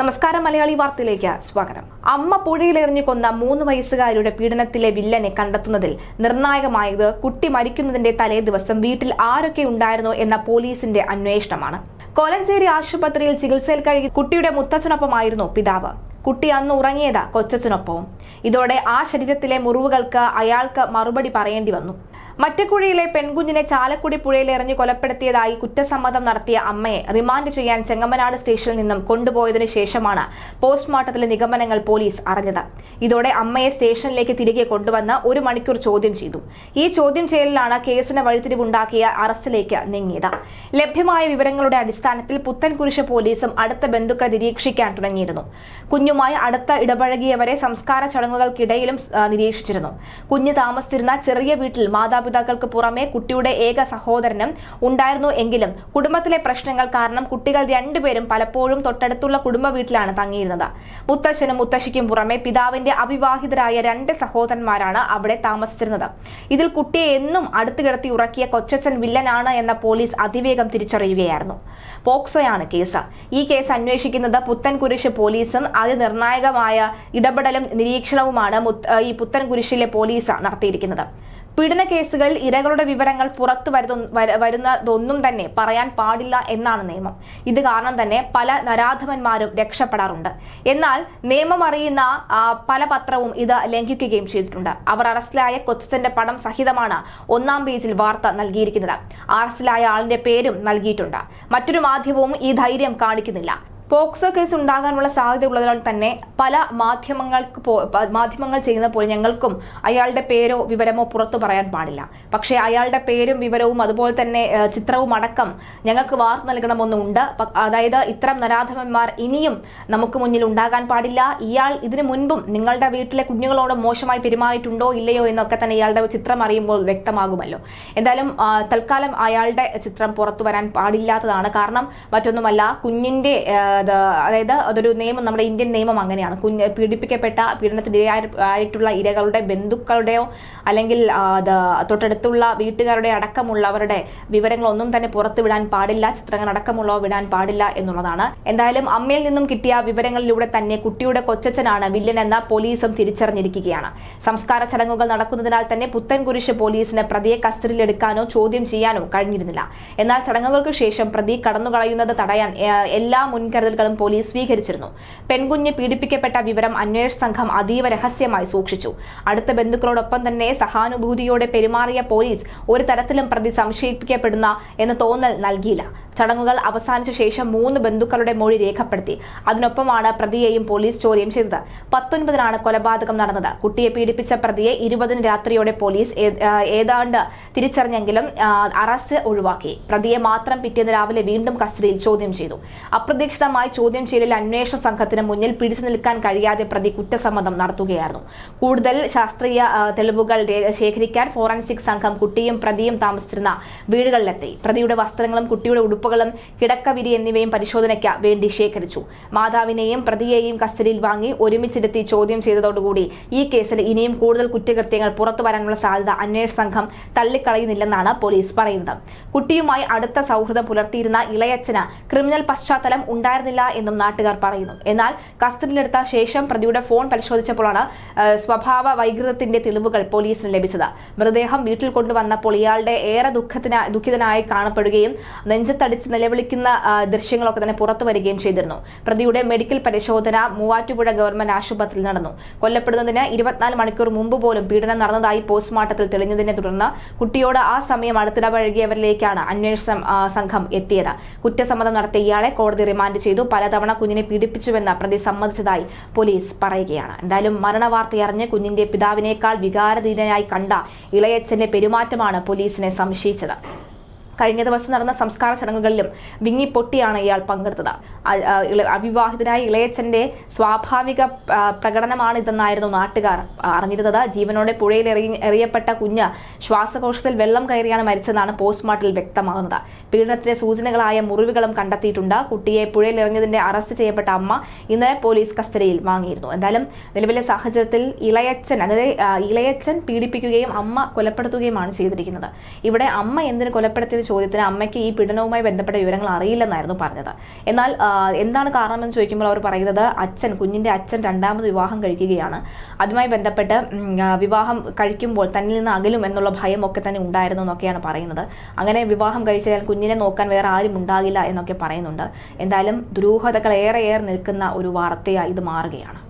നമസ്കാരം, മലയാളി വാർത്തയിലേക്ക് സ്വാഗതം. അമ്മ പുഴയിലെറിഞ്ഞു കൊന്ന 3 വയസ്സുകാരിയുടെ പീഡനത്തിലെ വില്ലനെ കണ്ടെത്തുന്നതിൽ നിർണായകമായത് കുട്ടി മരിക്കുന്നതിന്റെ തലേ ദിവസം വീട്ടിൽ ആരൊക്കെ ഉണ്ടായിരുന്നോ എന്ന പോലീസിന്റെ അന്വേഷണമാണ്. കോലഞ്ചേരി ആശുപത്രിയിൽ ചികിത്സയിൽ കഴിയുന്ന കുട്ടിയുടെ മുത്തച്ഛനൊപ്പമായിരുന്നു പിതാവ്. കുട്ടി അന്ന് ഉറങ്ങിയത് കൊച്ചച്ഛനൊപ്പവും. ഇതോടെ ആ ശരീരത്തിലെ മുറിവുകൾക്ക് അയാൾക്ക് മറുപടി പറയേണ്ടി വന്നു. മറ്റക്കുഴിയിലെ പെൺകുഞ്ഞിനെ ചാലക്കുടി പുഴയിൽ എറിഞ്ഞു കൊലപ്പെടുത്തിയതായി കുറ്റസമ്മതം നടത്തിയ അമ്മയെ റിമാൻഡ് ചെയ്യാൻ ചെങ്ങമനാട് സ്റ്റേഷനിൽ നിന്നും കൊണ്ടുപോയതിനു ശേഷമാണ് പോസ്റ്റ്മോർട്ടത്തിലെ നിഗമനങ്ങൾ പോലീസ് അറിഞ്ഞത്. ഇതോടെ അമ്മയെ സ്റ്റേഷനിലേക്ക് തിരികെ കൊണ്ടുവന്ന് 1 മണിക്കൂർ ചോദ്യം ചെയ്തു. ഈ ചോദ്യം ചെയ്യലിലാണ് കേസിന് വഴിത്തിരിവുണ്ടാക്കിയ അറസ്റ്റിലേക്ക് നീങ്ങിയത്. ലഭ്യമായ വിവരങ്ങളുടെ അടിസ്ഥാനത്തിൽ പുത്തൻകുരിശ് പോലീസും അടുത്ത ബന്ധുക്കളെ നിരീക്ഷിക്കാൻ തുടങ്ങിയിരുന്നു. കുഞ്ഞുമായി അടുത്ത ഇടപഴകിയവരെ സംസ്കാര ചടങ്ങുകൾക്കിടയിലും നിരീക്ഷിച്ചിരുന്നു. കുഞ്ഞ് താമസിച്ചിരുന്ന ചെറിയ വീട്ടിൽ മാതാപിതാക്കൾക്ക് പുറമെ കുട്ടിയുടെ ഏക സഹോദരനും ഉണ്ടായിരുന്നു. എങ്കിലും കുടുംബത്തിലെ പ്രശ്നങ്ങൾ കാരണം കുട്ടികൾ രണ്ടുപേരും പലപ്പോഴും തൊട്ടടുത്തുള്ള കുടുംബ വീട്ടിലാണ് തങ്ങിയിരുന്നത്. മുത്തശ്ശനും മുത്തശ്ശിക്കും പുറമെ പിതാവിന്റെ അവിവാഹിതരായ 2 സഹോദരന്മാരാണ് അവിടെ താമസിച്ചിരുന്നത്. ഇതിൽ കുട്ടിയെ എന്നും അടുത്ത് കിടത്തി ഉറക്കിയ കൊച്ചച്ഛൻ വില്ലനാണ് എന്ന പോലീസ് അതിവേഗം തിരിച്ചറിയുകയായിരുന്നു. പോക്സോയാണ് കേസ്. ഈ കേസ് അന്വേഷിക്കുന്നത് പുത്തൻകുരിശ് പോലീസും അതിനിർണായകമായ ഇടപെടലും നിരീക്ഷണവുമാണ് ഈ പുത്തൻകുരിശിലെ പോലീസ് നടത്തിയിരിക്കുന്നത്. പീഡന കേസുകളിൽ ഇരകളുടെ വിവരങ്ങൾ പുറത്തു വരുന്നതൊന്നും തന്നെ പറയാൻ പാടില്ല എന്നാണ് നിയമം. ഇത് കാരണം തന്നെ പല നരാധമന്മാരും രക്ഷപ്പെടാറുണ്ട്. എന്നാൽ നിയമം അറിയുന്ന പല പത്രവും ഇത് ലംഘിക്കുകയും ചെയ്തിട്ടുണ്ട്. അവർ അറസ്റ്റിലായ കൊച്ചച്ഛന്റെ പടം സഹിതമാണ് 1-ാം പേജിൽ വാർത്ത നൽകിയിരിക്കുന്നത്. അറസ്റ്റിലായ ആളിന്റെ പേരും നൽകിയിട്ടുണ്ട്. മറ്റൊരു മാധ്യമവും ഈ ധൈര്യം കാണിക്കുന്നില്ല. പോക്സോ കേസ് ഉണ്ടാകാനുള്ള സാധ്യതയുള്ളതിനാൽ തന്നെ പല മാധ്യമങ്ങൾ ചെയ്യുന്ന പോലെ ഞങ്ങൾക്കും അയാളുടെ പേരോ വിവരമോ പുറത്തു പറയാൻ പാടില്ല. പക്ഷേ അയാളുടെ പേരും വിവരവും അതുപോലെ തന്നെ ചിത്രവും അടക്കം ഞങ്ങൾക്ക് വാർത്ത നൽകണമെന്നുണ്ട്. അതായത് ഇത്തരം നരാധമന്മാർ ഇനിയും നമുക്ക് മുന്നിൽ ഉണ്ടാകാൻ പാടില്ല. ഇയാൾ ഇതിനു മുൻപും നിങ്ങളുടെ വീട്ടിലെ കുഞ്ഞുങ്ങളോട് മോശമായി പെരുമാറിയിട്ടുണ്ടോ ഇല്ലയോ എന്നൊക്കെ തന്നെ ഇയാളുടെ ചിത്രം അറിയുമ്പോൾ വ്യക്തമാകുമല്ലോ. എന്തായാലും തൽക്കാലം അയാളുടെ ചിത്രം പുറത്തു വരാൻ പാടില്ലാത്തതാണ്. കാരണം മറ്റൊന്നുമല്ല, കുഞ്ഞിന്റെ അതായത് അതൊരു നിയമം, നമ്മുടെ ഇന്ത്യൻ നിയമം അങ്ങനെയാണ്. പീഡനത്തിനിരയായിട്ടുള്ള ഇരകളുടെ ബന്ധുക്കളുടെയോ അല്ലെങ്കിൽ തൊട്ടടുത്തുള്ള വീട്ടുകാരുടെ അടക്കമുള്ളവരുടെ വിവരങ്ങളൊന്നും തന്നെ പുറത്തുവിടാൻ പാടില്ല, ചിത്രങ്ങൾ അടക്കമുള്ളവ വിടാൻ പാടില്ല എന്നുള്ളതാണ്. എന്തായാലും അമ്മയിൽ നിന്നും കിട്ടിയ വിവരങ്ങളിലൂടെ തന്നെ കുട്ടിയുടെ കൊച്ചച്ഛനാണ് വില്ലൻ എന്ന പോലീസും തിരിച്ചറിഞ്ഞിരിക്കുകയാണ്. സംസ്കാര ചടങ്ങുകൾ നടക്കുന്നതിനാൽ തന്നെ പുത്തൻകുരിശ് പോലീസിന് പ്രതിയെ കസ്റ്റഡിയിലെടുക്കാനോ ചോദ്യം ചെയ്യാനോ കഴിഞ്ഞിരുന്നില്ല. എന്നാൽ ചടങ്ങുകൾക്ക് ശേഷം പ്രതി കടന്നുകളയുന്നത് തടയാൻ എല്ലാ മുൻകരുതലുകളും പോലീസ് സ്വീകരിച്ചിരുന്നു. പെൺകുഞ്ഞ് പീഡിപ്പിക്കപ്പെട്ട വിവരം അന്വേഷണ സംഘം അതീവ രഹസ്യമായി സൂക്ഷിച്ചു. അടുത്ത ബന്ധുക്കളോടൊപ്പം തന്നെ സഹാനുഭൂതിയോടെ പെരുമാറിയ പോലീസ് ഒരു തരത്തിലും പ്രതി സംശയിക്കപ്പെടുന്ന എന്ന തോന്നൽ നൽകിയില്ല. ചടങ്ങുകൾ അവസാനിച്ച ശേഷം 3 ബന്ധുക്കളുടെ മൊഴി രേഖപ്പെടുത്തി. അതിനൊപ്പമാണ് പ്രതിയെയും പോലീസ് ചോദ്യം ചെയ്തത്. 19-നാണ് കൊലപാതകം നടന്നത്. കുട്ടിയെ പീഡിപ്പിച്ച പ്രതിയെ 20-ന് രാത്രിയോടെ പോലീസ് ഏതാണ്ട് തിരിച്ചറിഞ്ഞെങ്കിലും അറസ്റ്റ് ഒഴിവാക്കി. പ്രതിയെ മാത്രം പിറ്റേന്ന് രാവിലെ വീണ്ടും കസ്റ്റഡിയിൽ ചോദ്യം ചെയ്തു. അപ്രതീക്ഷിതമായി ചോദ്യം ചെയ്യലിൽ അന്വേഷണ സംഘത്തിന് മുന്നിൽ പിടിച്ചു നിൽക്കാൻ കഴിയാതെ പ്രതി കുറ്റസമ്മതം നടത്തുകയായിരുന്നു. കൂടുതൽ ശാസ്ത്രീയ തെളിവുകൾ ശേഖരിക്കാൻ ഫോറൻസിക് സംഘം കുട്ടിയും പ്രതിയും താമസിച്ചിരുന്ന വീടുകളിലെത്തി. പ്രതിയുടെ വസ്ത്രങ്ങളും കുട്ടിയുടെ ഉടുപ്പുകളും കിടക്കവിരി എന്നിവയും പരിശോധനയ്ക്ക് വേണ്ടി ശേഖരിച്ചു. മാതാവിനെയും പ്രതിയെയും കസ്റ്റഡിയിൽ വാങ്ങി ഒരുമിച്ചിരുത്തി ചോദ്യം ചെയ്തതോടുകൂടി ഈ കേസിൽ ഇനിയും കൂടുതൽ കുറ്റകൃത്യങ്ങൾ പുറത്തു വരാനുള്ള സാധ്യത അന്വേഷണ സംഘം തള്ളിക്കളയുന്നില്ലെന്നാണ് പോലീസ് പറയുന്നത്. കുട്ടിയുമായി അടുത്ത സൗഹൃദം പുലർത്തിയിരുന്ന ഇളയച്ചന് ക്രിമിനൽ പശ്ചാത്തലം ഉണ്ടായിരുന്നില്ല എന്നും നാട്ടുകാർ പറയുന്നു. എന്നാൽ കസ്റ്റഡിയിലെടുത്ത ശേഷം പ്രതിയുടെ ഫോൺ പരിശോധിച്ചപ്പോഴാണ് സ്വഭാവ വൈകൃതത്തിന്റെ തെളിവുകൾ പോലീസിന് ലഭിച്ചത്. മൃതദേഹം വീട്ടിൽ കൊണ്ടുവന്നപ്പോൾ ഇയാളുടെ ഏറെ ദുഃഖിതനായി കാണപ്പെടുകയും നെഞ്ചത്തടിച്ച് നിലവിളിക്കുന്ന ദൃശ്യങ്ങളൊക്കെ തന്നെ പുറത്തു വരികയും ചെയ്തിരുന്നു. പ്രതിയുടെ മെഡിക്കൽ പരിശോധന മൂവാറ്റുപുഴ ഗവൺമെന്റ് ആശുപത്രിയിൽ നടന്നു. കൊല്ലപ്പെടുന്നതിന് 24 മണിക്കൂർ മുമ്പ് പോലും പീഡനം നടന്നതായി പോസ്റ്റ്മോർട്ടത്തിൽ തെളിഞ്ഞതിനെ തുടർന്ന് കുട്ടിയോട് ആ സമയം അടുത്തിടപഴകിയവരിലേക്കാണ് അന്വേഷണ സംഘം എത്തിയത്. കുറ്റസമ്മതം നടത്തിയ ഇയാളെ കോടതി റിമാൻഡ് ചെയ്തു. പലതവണ കുഞ്ഞിനെ പീഡിപ്പിച്ചുവെന്ന് പ്രതി സമ്മതിച്ചതായി പോലീസ് പറയുകയാണ്. എന്തായാലും മരണവാർത്തയറിഞ്ഞ് കുഞ്ഞിന്റെ പിതാവിനേക്കാൾ വികാരധീനനായി കണ്ട ഇളയച്ചന്റെ പെരുമാറ്റമാണ് പോലീസിനെ സംശയിച്ചത്. കഴിഞ്ഞ ദിവസം നടന്ന സംസ്കാര ചടങ്ങുകളിലും വിങ്ങിപ്പൊട്ടിയാണ് ഇയാൾ പങ്കെടുത്തത്. അവിവാഹിതനായ ഇളയച്ചന്റെ സ്വാഭാവിക പ്രകടനമാണിതെന്നായിരുന്നു നാട്ടുകാർ അറിഞ്ഞിരുന്നത്. ജീവനോടെ പുഴയിൽ എറിയപ്പെട്ട കുഞ്ഞ് ശ്വാസകോശത്തിൽ വെള്ളം കയറിയാണ് മരിച്ചതെന്നാണ് പോസ്റ്റ്മോർട്ടത്തിൽ വ്യക്തമാകുന്നത്. പീഡനത്തിന്റെ സൂചനകളായ മുറിവുകളും കണ്ടെത്തിയിട്ടുണ്ട്. കുട്ടിയെ പുഴയിൽ എറിഞ്ഞതിന്റെ അറസ്റ്റ് ചെയ്യപ്പെട്ട അമ്മ ഇന്നലെ പോലീസ് കസ്റ്റഡിയിൽ വാങ്ങിയിരുന്നു. എന്തായാലും നിലവിലെ സാഹചര്യത്തിൽ ഇളയച്ചൻ പീഡിപ്പിക്കുകയും അമ്മ കൊലപ്പെടുത്തുകയുമാണ് ചെയ്തിരിക്കുന്നത്. ഇവിടെ അമ്മ എന്തിന് കൊലപ്പെടുത്തിയത് ചോദ്യത്തിന് അമ്മയ്ക്ക് ഈ പീഡനവുമായി ബന്ധപ്പെട്ട വിവരങ്ങൾ അറിയില്ലെന്നായിരുന്നു പറഞ്ഞത്. എന്നാൽ എന്താണ് കാരണമെന്ന് ചോദിക്കുമ്പോൾ അവർ പറയുന്നത് കുഞ്ഞിന്റെ അച്ഛൻ രണ്ടാമത് വിവാഹം കഴിക്കുകയാണ്. അതുമായി ബന്ധപ്പെട്ട് വിവാഹം കഴിക്കുമ്പോൾ തന്നിൽ നിന്ന് അകലും എന്നുള്ള ഭയം ഒക്കെ തന്നെ ഉണ്ടായിരുന്നു എന്നൊക്കെയാണ് പറയുന്നത്. അങ്ങനെ വിവാഹം കഴിച്ചാൽ കുഞ്ഞിനെ നോക്കാൻ വേറെ ആരും ഉണ്ടാകില്ല എന്നൊക്കെ പറയുന്നുണ്ട്. എന്തായാലും ദുരൂഹതകൾ ഏറെ നിൽക്കുന്ന ഒരു വാർത്തയായി ഇത് മാറുകയാണ്.